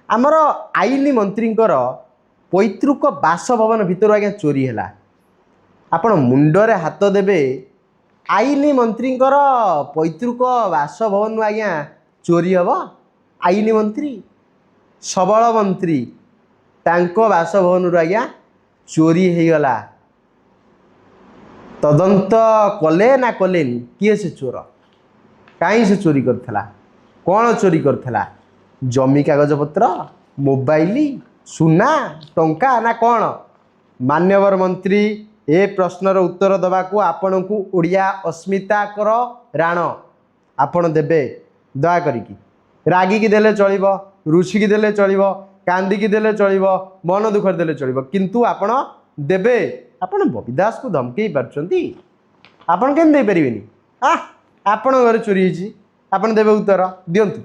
आमर आईन मंत्री पैतृक बासभवन भितर आज्ञा चोरी है आपण मुंडरे हाथ देवे आईन मंत्री पैतृक बासभवन आज्ञा चोरी हम आईन मंत्री सबल मंत्री तांको बासभवन आज्ञा चोरी हो गला तदंत कले ना कलेनी किए से चोर कहीं से चोरी करथला कौन चोरी करथला जमी कागज पत्र मोबाइल सुना टंका ना कौन मान्यवर मंत्री ए प्रश्नर उत्तर दबा को आपण को ओडिया अस्मिता कर राण आपण देबे दया करिकी रागिकी देले चलिबो रुषिकी देले चलिबो कांदिकी देले चलिबो मन दुख देले चलिबो किंतु आपण देबे आपण बबी दास को धमकेई पारछंती आपण केन दे परिबेनी आपण घर चोरी हिची आपण देबे उत्तर दियंतु।